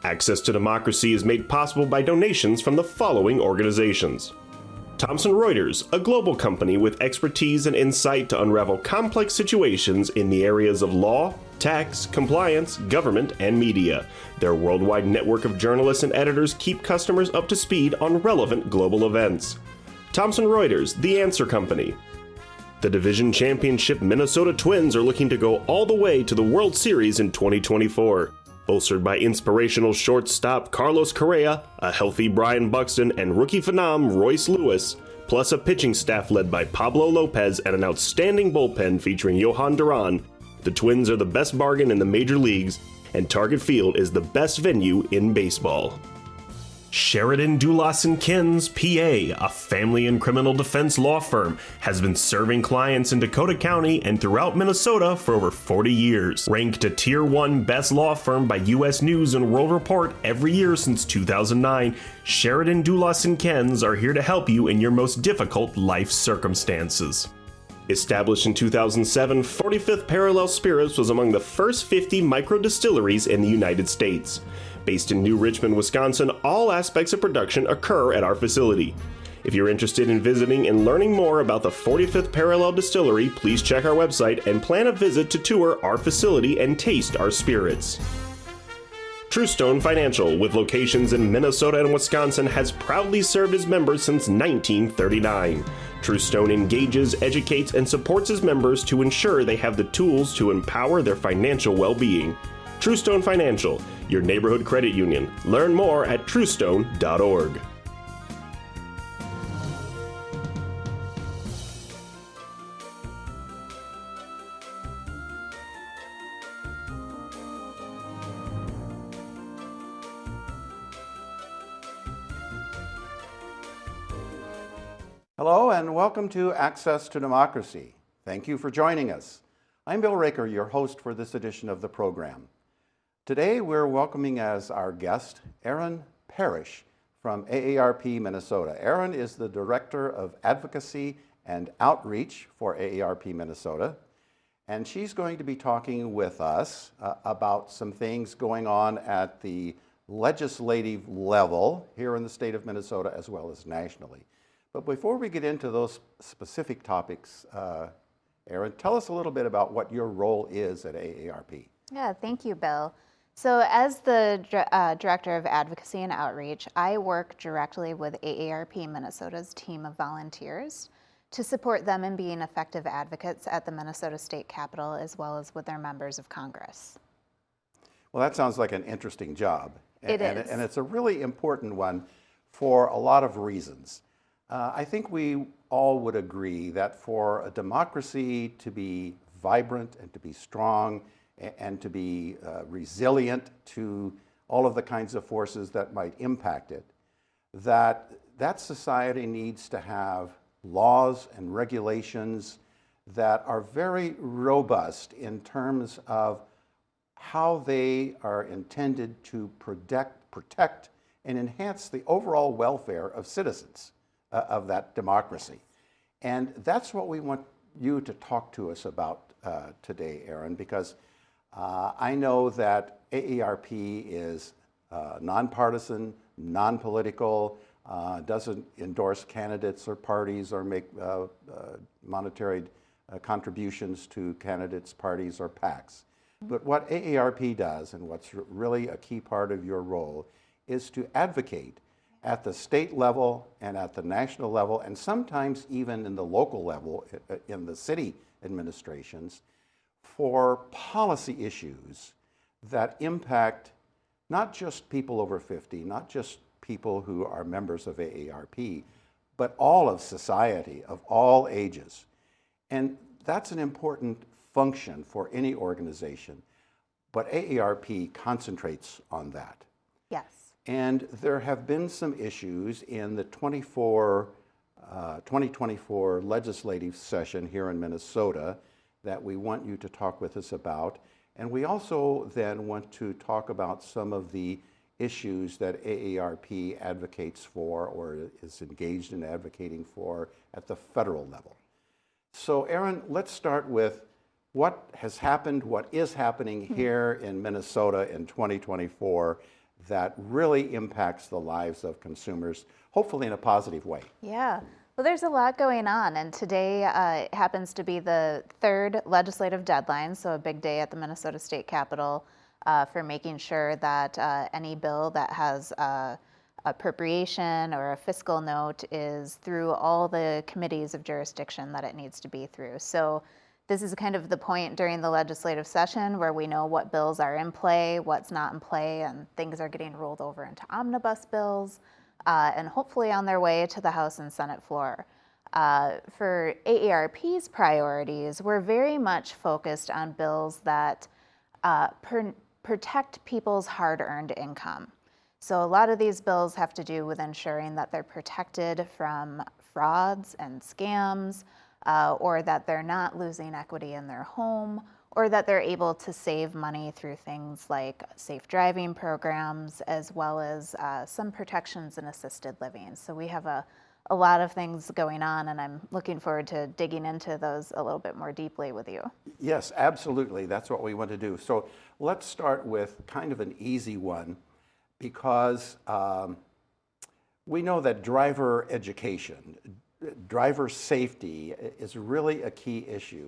Access to Democracy is made possible by donations from the following organizations. Thomson Reuters, a global company with expertise and insight to unravel complex situations in the areas of law, tax, compliance, government, and media. Their worldwide network of journalists and editors keep customers up to speed on relevant global events. Thomson Reuters, the Answer Company. The Division Championship Minnesota Twins are looking to go all the way to the World Series in 2024. Bolstered by inspirational shortstop Carlos Correa, a healthy Brian Buxton, and rookie phenom Royce Lewis, plus a pitching staff led by Pablo Lopez and an outstanding bullpen featuring Johan Duran, the Twins are the best bargain in the major leagues, and Target Field is the best venue in baseball. Sheridan Dulas & Kins, PA, a family and criminal defense law firm, has been serving clients in Dakota County and throughout Minnesota for over 40 years. Ranked a Tier 1 Best Law Firm by U.S. News and World Report every year since 2009, Sheridan Dulas & Kins are here to help you in your most difficult life circumstances. Established in 2007, 45th Parallel Spirits was among the first 50 micro-distilleries in the United States. Based in New Richmond, Wisconsin, all aspects of production occur at our facility. If you're interested in visiting and learning more about the 45th Parallel Distillery, please check our website and plan a visit to tour our facility and taste our spirits. Truestone Financial, with locations in Minnesota and Wisconsin, has proudly served its members since 1939. Truestone engages, educates, and supports its members to ensure they have the tools to empower their financial well-being. Truestone Financial, your neighborhood credit union. Learn more at truestone.org. Hello and welcome to Access to Democracy. Thank you for joining us. I'm Bill Raker, your host for this edition of the program. Today we're welcoming as our guest Erin Parrish from AARP Minnesota. Erin is the Director of Advocacy and Outreach for AARP Minnesota, and she's going to be talking with us about some things going on at the legislative level here in the state of Minnesota as well as nationally. But before we get into those specific topics, Erin, tell us a little bit about what your role is at AARP. Yeah, thank you, Bill. So as the Director of Advocacy and Outreach, I work directly with AARP Minnesota's team of volunteers to support them in being effective advocates at the Minnesota State Capitol as well as with their members of Congress. Well, that sounds like an interesting job. It is. And it's a really important one for a lot of reasons. I think we all would agree that for a democracy to be vibrant and to be strong and to be resilient to all of the kinds of forces that might impact it, that society needs to have laws and regulations that are very robust in terms of how they are intended to protect and enhance the overall welfare of citizens of that democracy. And that's what we want you to talk to us about today, Erin, because I know that AARP is nonpartisan, non-political, doesn't endorse candidates or parties or make monetary contributions to candidates, parties, or PACs. But what AARP does, and what's really a key part of your role, is to advocate at the state level and at the national level, and sometimes even in the local level, in the city administrations, for policy issues that impact not just people over 50, not just people who are members of AARP, but all of society, of all ages. And that's an important function for any organization, but AARP concentrates on that. Yes. And there have been some issues in the 2024 legislative session here in Minnesota that we want you to talk with us about. And we also then want to talk about some of the issues that AARP advocates for or is engaged in advocating for at the federal level. So Erin, let's start with what has happened, what is happening here in Minnesota in 2024 that really impacts the lives of consumers, hopefully in a positive way. Yeah. Well, there's a lot going on, and today happens to be the third legislative deadline, so a big day at the Minnesota State Capitol for making sure that any bill that has appropriation or a fiscal note is through all the committees of jurisdiction that it needs to be through. So this is kind of the point during the legislative session where we know what bills are in play, what's not in play, and things are getting rolled over into omnibus bills. And hopefully on their way to the House and Senate floor. For AARP's priorities, we're very much focused on bills that protect people's hard-earned income. So a lot of these bills have to do with ensuring that they're protected from frauds and scams, or that they're not losing equity in their home, or that they're able to save money through things like safe driving programs, as well as some protections in assisted living. So we have a lot of things going on, and I'm looking forward to digging into those a little bit more deeply with you. Yes, absolutely. That's what we want to do. So let's start with kind of an easy one, because we know that driver education, driver safety is really a key issue.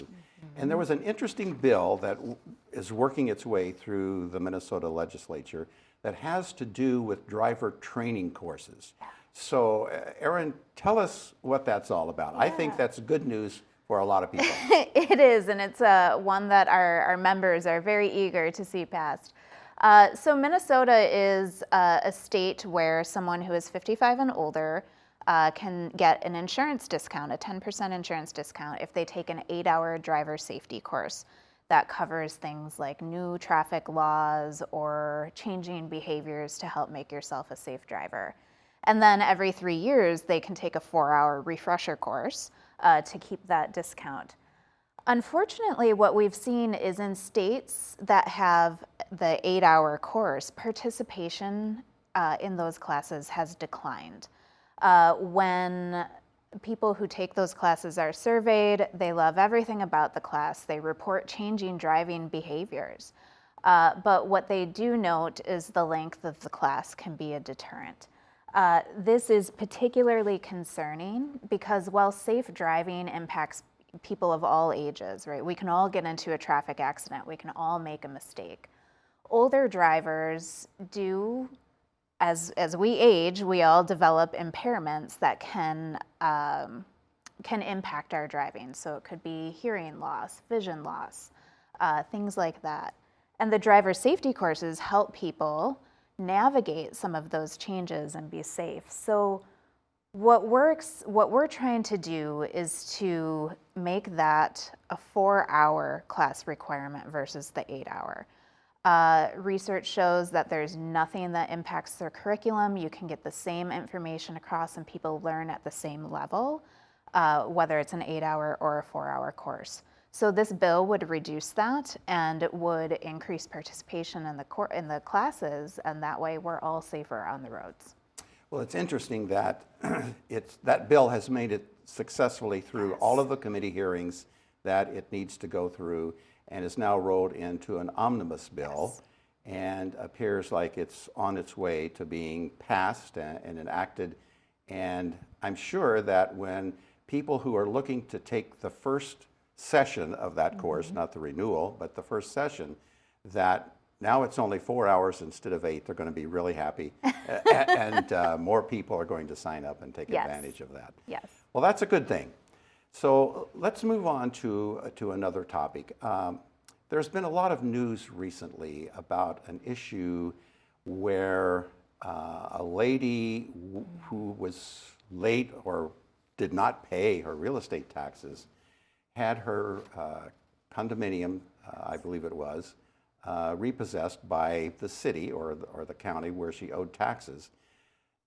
And there was an interesting bill that is working its way through the Minnesota Legislature that has to do with driver training courses. So, Erin, tell us what that's all about. I think that's good news for a lot of people. It is, and it's one that our members are very eager to see passed. So Minnesota is a state where someone who is 55 and older can get an insurance discount, a 10% insurance discount, if they take an 8-hour driver safety course that covers things like new traffic laws or changing behaviors to help make yourself a safe driver. And then every 3 years, they can take a 4-hour refresher course to keep that discount. Unfortunately, what we've seen is in states that have the 8-hour course, participation in those classes has declined. When people who take those classes are surveyed, they love everything about the class. They report changing driving behaviors. But what they do note is the length of the class can be a deterrent. This is particularly concerning because while safe driving impacts people of all ages, right? We can all get into a traffic accident. We can all make a mistake. Older drivers do, as we age, we all develop impairments that can impact our driving. So it could be hearing loss, vision loss, things like that. And the driver safety courses help people navigate some of those changes and be safe. So what we're trying to do is to make that a 4-hour class requirement versus the 8-hour. Research shows that there's nothing that impacts their curriculum. You can get the same information across and people learn at the same level, whether it's an 8-hour or a 4-hour course. So this bill would reduce that and it would increase participation in the classes, and that way we're all safer on the roads. Well, it's interesting that that bill has made it successfully through all of the committee hearings that it needs to go through, and is now rolled into an omnibus bill, and appears like it's on its way to being passed and enacted. And I'm sure that when people who are looking to take the first session of that course, not the renewal, but the first session, that now it's only 4 hours instead of 8, they're going to be really happy. And more people are going to sign up and take advantage of that. Yes. Well, that's a good thing. So let's move on to another topic. There's been a lot of news recently about an issue where a lady who was late or did not pay her real estate taxes had her condominium, I believe it was, repossessed by the city or the county where she owed taxes.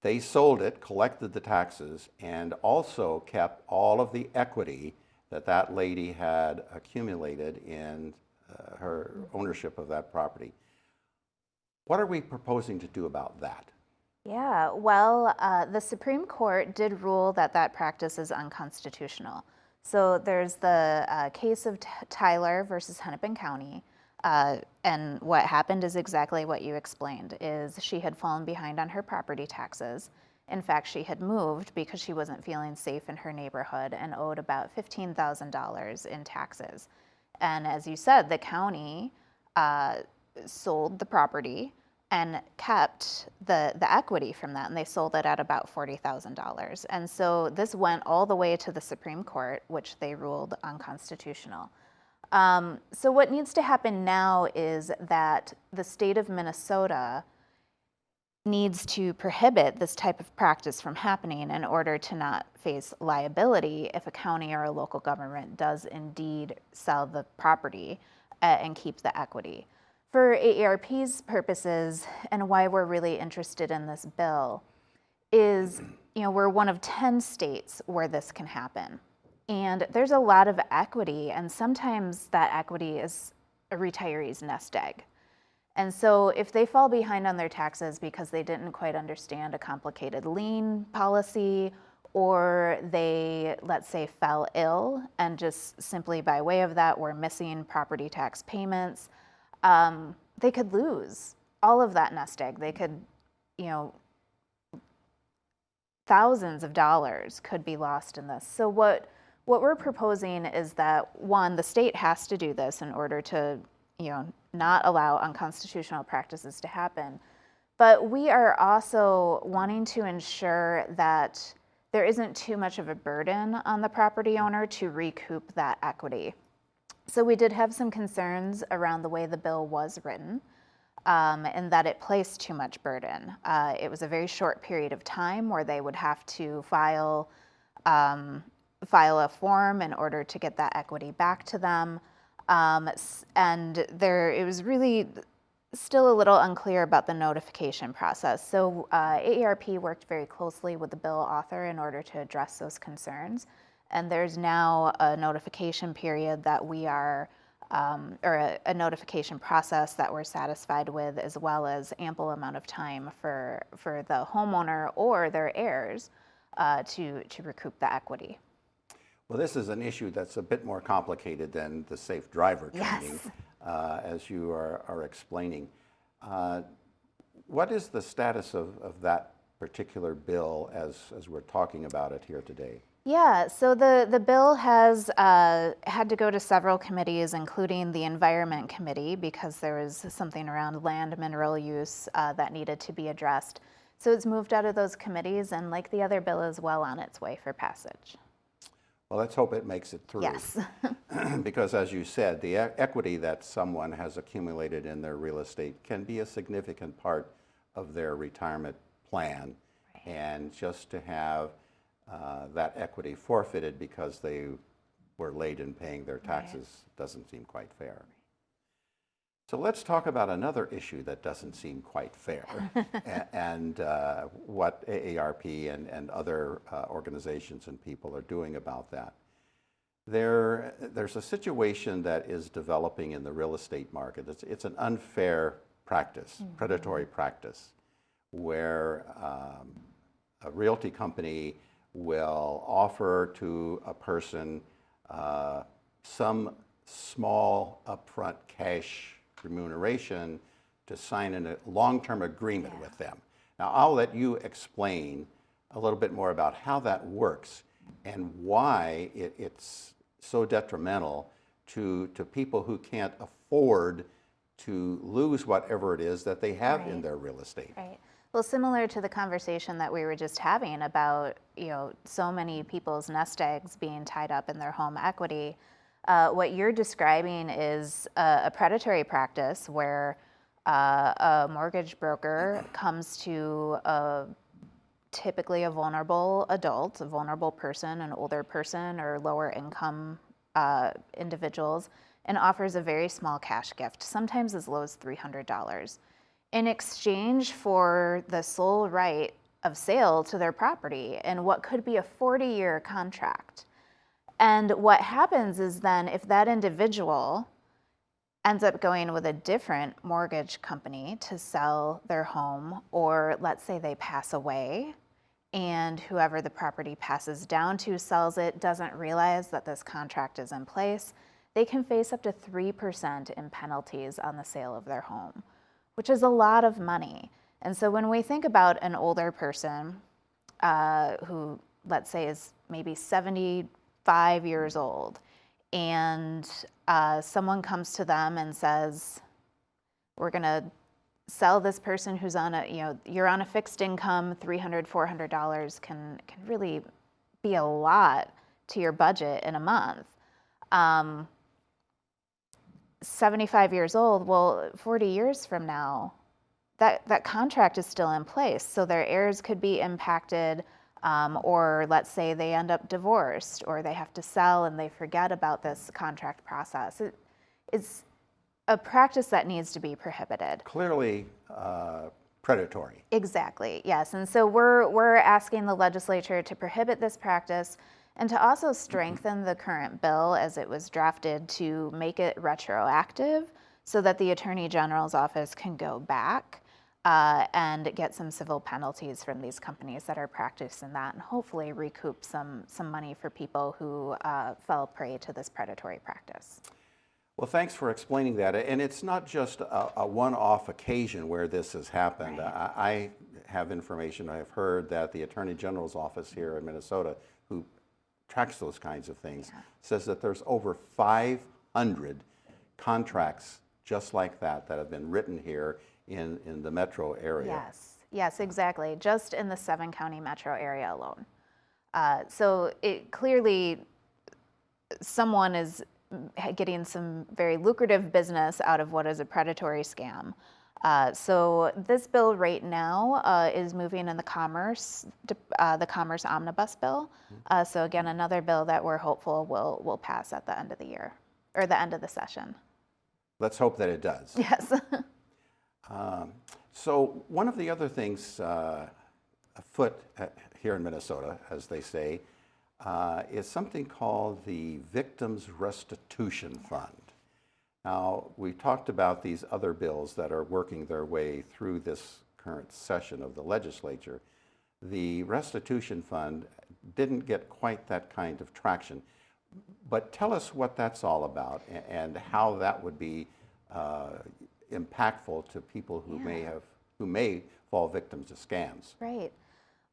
They sold it, collected the taxes, and also kept all of the equity that lady had accumulated in her ownership of that property. What are we proposing to do about that? Yeah, well, the Supreme Court did rule that practice is unconstitutional. So there's the case of Tyler versus Hennepin County. And what happened is exactly what you explained, is she had fallen behind on her property taxes. In fact, she had moved because she wasn't feeling safe in her neighborhood and owed about $15,000 in taxes. And as you said, the county sold the property and kept the equity from that, and they sold it at about $40,000. And so this went all the way to the Supreme Court, which they ruled unconstitutional. So what needs to happen now is that the state of Minnesota needs to prohibit this type of practice from happening in order to not face liability if a county or a local government does indeed sell the property and keep the equity. For AARP's purposes, and why we're really interested in this bill, is we're one of 10 states where this can happen. And there's a lot of equity, and sometimes that equity is a retiree's nest egg. And so if they fall behind on their taxes because they didn't quite understand a complicated lien policy, or they, let's say, fell ill and just simply by way of that were missing property tax payments, they could lose all of that nest egg. They could, thousands of dollars could be lost in this. So what we're proposing is that, one, the state has to do this in order to, not allow unconstitutional practices to happen. But we are also wanting to ensure that there isn't too much of a burden on the property owner to recoup that equity. So we did have some concerns around the way the bill was written, and that it placed too much burden. It was a very short period of time where they would have to file a form in order to get that equity back to them. And it was really still a little unclear about the notification process. So AARP worked very closely with the bill author in order to address those concerns. And there's now a notification period that we are, or a notification process that we're satisfied with, as well as ample amount of time for the homeowner or their heirs to recoup the equity. Well, this is an issue that's a bit more complicated than the safe driver training, Yes. As you are explaining. What is the status of that particular bill as we're talking about it here today? Yeah, so the bill has had to go to several committees, including the Environment Committee, because there was something around land mineral use that needed to be addressed. So it's moved out of those committees, and like the other bill, is well on its way for passage. Well, let's hope it makes it through. Yes. Because as you said, the equity that someone has accumulated in their real estate can be a significant part of their retirement plan. Right. And just to have that equity forfeited because they were late in paying their taxes doesn't seem quite fair. So let's talk about another issue that doesn't seem quite fair, and what AARP and other organizations and people are doing about that. There's a situation that is developing in the real estate market. It's an unfair practice, predatory practice, where a realty company will offer to a person some small upfront cash remuneration to sign a long-term agreement with them. Now, I'll let you explain a little bit more about how that works and why it's so detrimental to people who can't afford to lose whatever it is that they have in their real estate. Right. Well, similar to the conversation that we were just having about, so many people's nest eggs being tied up in their home equity, what you're describing is a predatory practice where a mortgage broker comes to typically a vulnerable adult, a vulnerable person, an older person, or lower income individuals, and offers a very small cash gift, sometimes as low as $300, in exchange for the sole right of sale to their property in what could be a 40-year contract. And what happens is then if that individual ends up going with a different mortgage company to sell their home, or let's say they pass away and whoever the property passes down to sells it, doesn't realize that this contract is in place, they can face up to 3% in penalties on the sale of their home, which is a lot of money. And so when we think about an older person who, let's say, is maybe 75 years old, and someone comes to them and says, we're going to sell this person who's on you're on a fixed income, $300, $400 can really be a lot to your budget in a month. 75 years old, well, 40 years from now, that contract is still in place. So their heirs could be impacted, or let's say they end up divorced, or they have to sell and they forget about this contract process. It's a practice that needs to be prohibited. Clearly predatory. Exactly, yes. And so we're asking the legislature to prohibit this practice and to also strengthen the current bill as it was drafted to make it retroactive so that the Attorney General's office can go back and get some civil penalties from these companies that are practicing that, and hopefully recoup some money for people who fell prey to this predatory practice. Well, thanks for explaining that. And it's not just a one-off occasion where this has happened. Right. I have information, I've heard that the Attorney General's office here in Minnesota, who tracks those kinds of things, says that there's over 500 contracts just like that have been written here in the metro area. Yes, exactly. Just in the 7-county metro area alone. So it clearly, someone is getting some very lucrative business out of what is a predatory scam. So this bill right now is moving in the Commerce Omnibus Bill. So again, another bill that we're hopeful will pass at the end of the year, or the end of the session. Let's hope that it does. Yes. So one of the other things afoot here in Minnesota, as they say, is something called the Victims Restitution Fund. Now, we talked about these other bills that are working their way through this current session of the legislature. The Restitution Fund didn't get quite that kind of traction. But tell us what that's all about and how that would be impactful to people who may fall victims to scams. Right.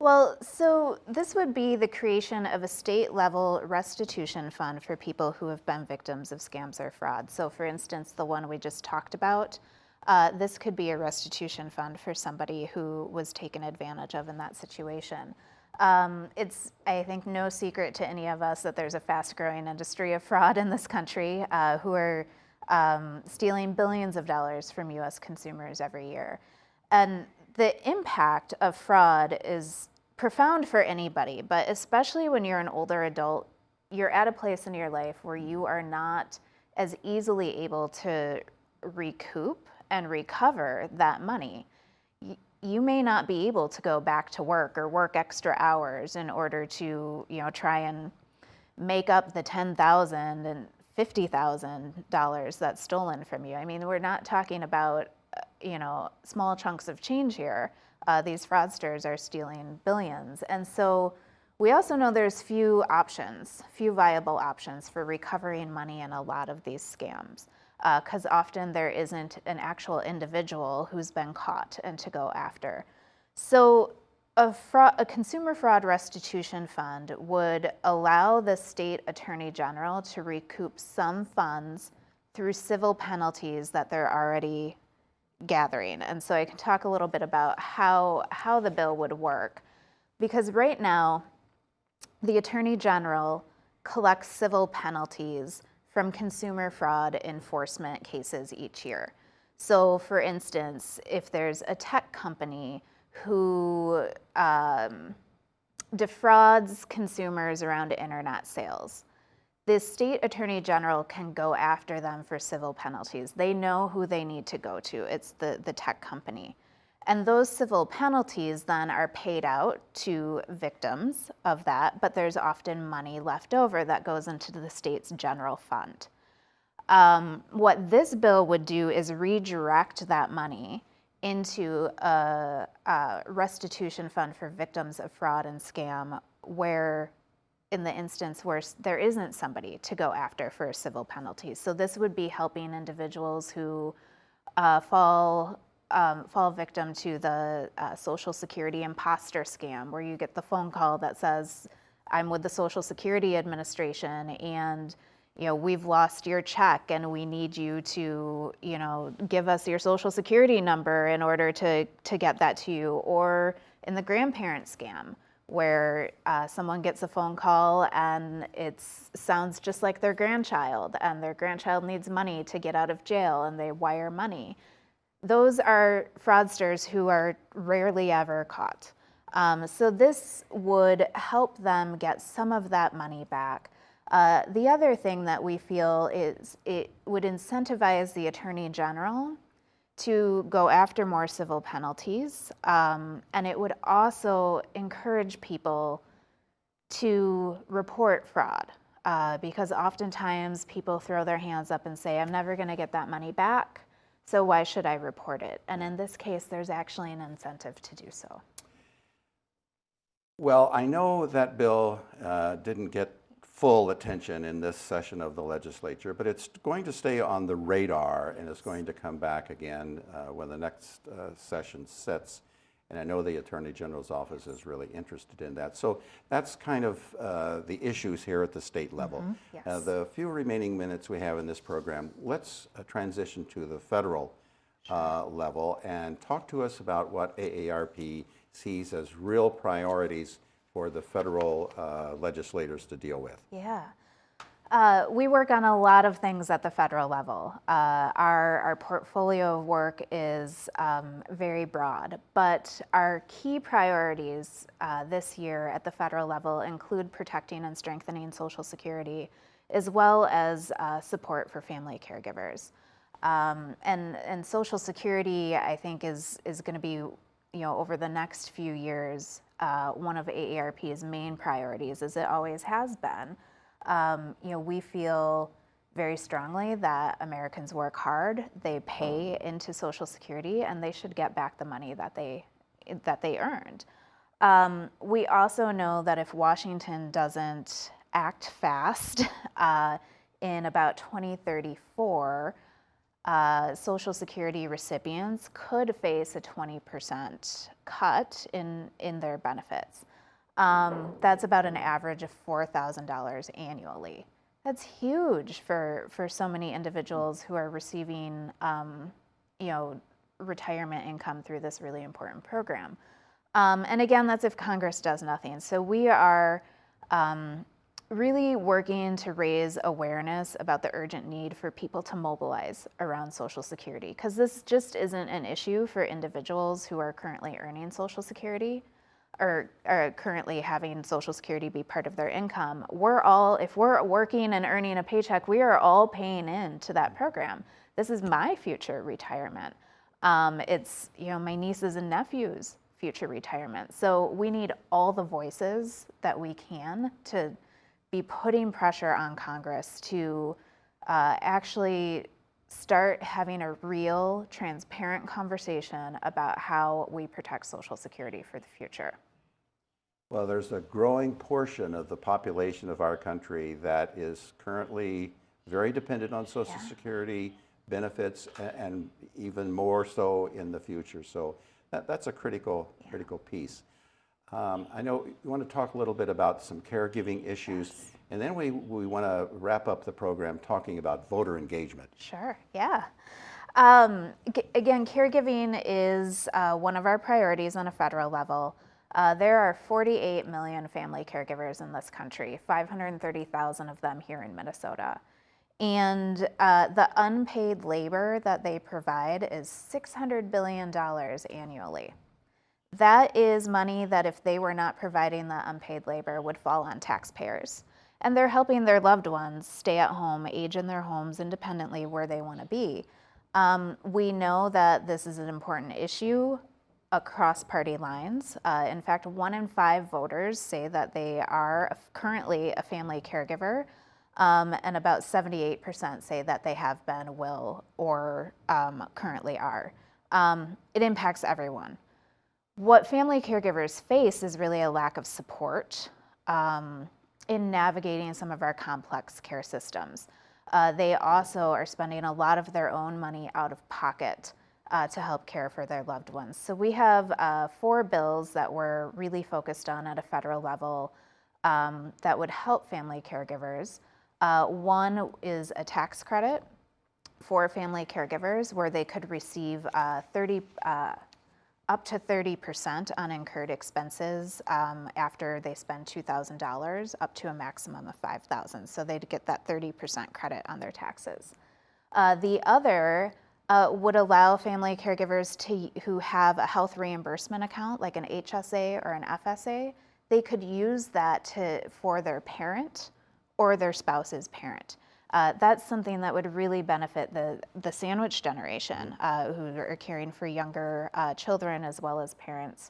Well, so this would be the creation of a state-level restitution fund for people who have been victims of scams or fraud. So for instance, the one we just talked about, this could be a restitution fund for somebody who was taken advantage of in that situation. It's, I think, no secret to any of us that there's a fast-growing industry of fraud in this country who are stealing billions of dollars from U.S. consumers every year. And the impact of fraud is profound for anybody, but especially when you're an older adult, you're at a place in your life where you are not as easily able to recoup and recover that money. You may not be able to go back to work or work extra hours in order to, try and make up the $10,000 and $50,000 that's stolen from you. I mean, we're not talking about small chunks of change here. These fraudsters are stealing billions. And so we also know there's few viable options for recovering money in a lot of these scams, because often there isn't an actual individual who's been caught and to go after. So a consumer fraud restitution fund would allow the state attorney general to recoup some funds through civil penalties that they're already gathering. And so I can talk a little bit about how the bill would work. Because right now, the Attorney General collects civil penalties from consumer fraud enforcement cases each year. So for instance, if there's a tech company who defrauds consumers around internet sales, the state attorney general can go after them for civil penalties. They know who they need to go to. It's the tech company. And those civil penalties then are paid out to victims of that, but there's often money left over that goes into the state's general fund. What this bill would do is redirect that money into a restitution fund for victims of fraud and scam, where in the instance where there isn't somebody to go after for civil penalties. So this would be helping individuals who fall victim to the Social Security imposter scam, where you get the phone call that says, I'm with the Social Security Administration and we've lost your check and we need you to, give us your Social Security number in order to get that to you. Or in the grandparent scam, where someone gets a phone call and it sounds just like their grandchild, and their grandchild needs money to get out of jail and they wire money. Those are fraudsters who are rarely ever caught. So this would help them get some of that money back. The other thing that we feel is it would incentivize the Attorney General to go after more civil penalties, and it would also encourage people to report fraud, because oftentimes people throw their hands up and say, I'm never going to get that money back, so why should I report it? And in this case, there's actually an incentive to do so. Well, I know that bill didn't get full attention in this session of the legislature, but it's going to stay on the radar and it's going to come back again when the next session sits. And I know the Attorney General's office is really interested in that. So that's kind of the issues here at the state level. Yes. The few remaining minutes we have in this program, let's transition to the federal level and talk to us about what AARP sees as real priorities for the federal legislators to deal with. Yeah. We work on a lot of things at the federal level. Our portfolio of work is very broad, but our key priorities this year at the federal level include protecting and strengthening Social Security, as well as support for family caregivers. And Social Security, I think, is going to be, over the next few years, one of AARP's main priorities, as it always has been. We feel very strongly that Americans work hard, they pay into Social Security, and they should get back the money that they earned. We also know that if Washington doesn't act fast, in about 2034, Social Security recipients could face a 20% cut in their benefits. That's about an average of $4,000 annually. That's huge for so many individuals who are receiving, retirement income through this really important program. And again, that's if Congress does nothing. So we are really working to raise awareness about the urgent need for people to mobilize around Social Security, because this just isn't an issue for individuals who are currently earning Social Security or are currently having Social Security be part of their income. If we're working and earning a paycheck, we are all paying in to that program. This is my future retirement. It's my nieces and nephews' future retirement. So we need all the voices that we can to be putting pressure on Congress to actually start having a real, transparent conversation about how we protect Social Security for the future. Well, there's a growing portion of the population of our country that is currently very dependent on Social Security benefits, and even more so in the future. So that's a critical piece. I know you want to talk a little bit about some caregiving issues, and then we want to wrap up the program talking about voter engagement. Sure, yeah. Again, caregiving is one of our priorities on a federal level. There are 48 million family caregivers in this country, 530,000 of them here in Minnesota. And the unpaid labor that they provide is $600 billion annually. That is money that, if they were not providing the unpaid labor, would fall on taxpayers. And they're helping their loved ones stay at home, age in their homes independently where they want to be. We know that this is an important issue across party lines. In fact, 1 in 5 voters say that they are currently a family caregiver, and about 78% say that they have been, will, or currently are. It impacts everyone. What family caregivers face is really a lack of support. in navigating some of our complex care systems. They also are spending a lot of their own money out of pocket to help care for their loved ones. So we have 4 bills that we're really focused on at a federal level that would help family caregivers. One is a tax credit for family caregivers where they could receive up to 30% on incurred expenses after they spend $2,000, up to a maximum of $5,000. So they'd get that 30% credit on their taxes. The other would allow family caregivers who have a health reimbursement account, like an HSA or an FSA, they could use that for their parent or their spouse's parent. That's something that would really benefit the sandwich generation who are caring for younger children as well as parents.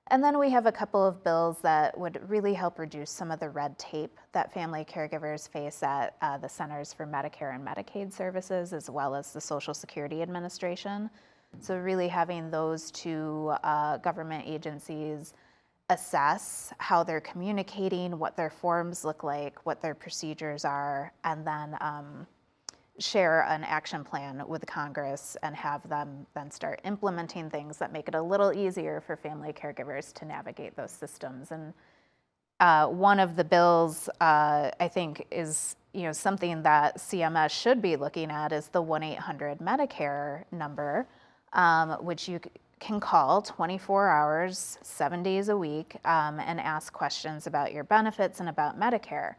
And then we have a couple of bills that would really help reduce some of the red tape that family caregivers face at the Centers for Medicare and Medicaid Services, as well as the Social Security Administration. So really having those 2 government agencies assess how they're communicating, what their forms look like, what their procedures are, and then share an action plan with Congress and have them then start implementing things that make it a little easier for family caregivers to navigate those systems. And one of the bills I think is something that CMS should be looking at is the 1-800 Medicare number, which you can call 24 hours, 7 days a week, and ask questions about your benefits and about Medicare.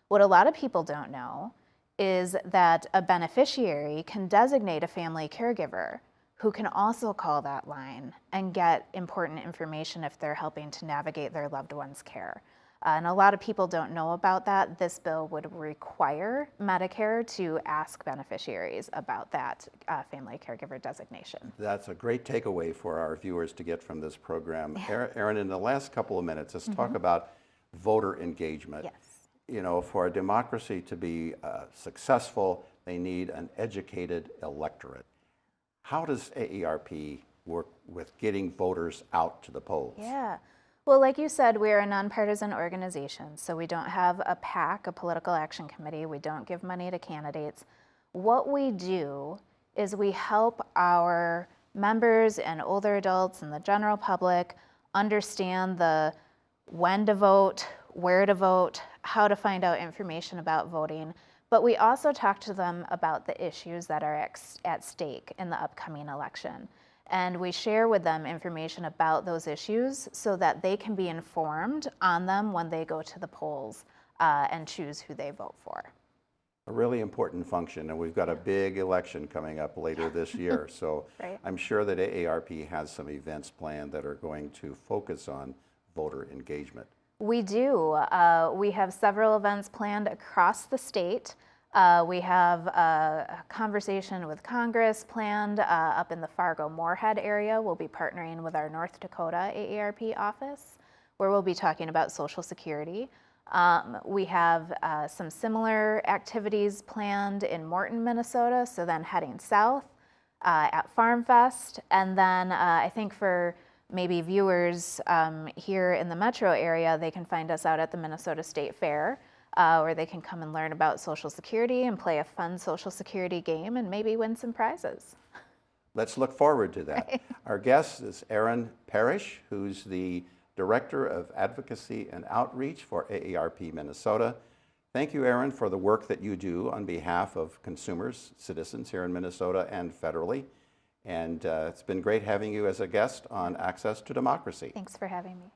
What a lot of people don't know is that a beneficiary can designate a family caregiver who can also call that line and get important information if they're helping to navigate their loved one's care. And a lot of people don't know about that. This bill would require Medicare to ask beneficiaries about that family caregiver designation. That's a great takeaway for our viewers to get from this program. Erin, in the last couple of minutes, let's talk about voter engagement. Yes. For a democracy to be successful, they need an educated electorate. How does AARP work with getting voters out to the polls? Yeah. Well, like you said, we're a nonpartisan organization, so we don't have a PAC, a political action committee. We don't give money to candidates. What we do is we help our members and older adults and the general public understand the when to vote, where to vote, how to find out information about voting. But we also talk to them about the issues that are at stake in the upcoming election. And we share with them information about those issues so that they can be informed on them when they go to the polls and choose who they vote for. A really important function, and we've got a big election coming up later this year. So Right. I'm sure that AARP has some events planned that are going to focus on voter engagement. We do. We have several events planned across the state. We have a conversation with Congress planned up in the Fargo-Moorhead area. We'll be partnering with our North Dakota AARP office, where we'll be talking about Social Security. We have some similar activities planned in Morton, Minnesota, so then heading south at Farm Fest. And then I think for maybe viewers here in the metro area, they can find us out at the Minnesota State Fair, where they can come and learn about Social Security and play a fun Social Security game and maybe win some prizes. Let's look forward to that. Our guest is Erin Parrish, who's the Director of Advocacy and Outreach for AARP Minnesota. Thank you, Erin, for the work that you do on behalf of consumers, citizens here in Minnesota and federally. And it's been great having you as a guest on Access to Democracy. Thanks for having me.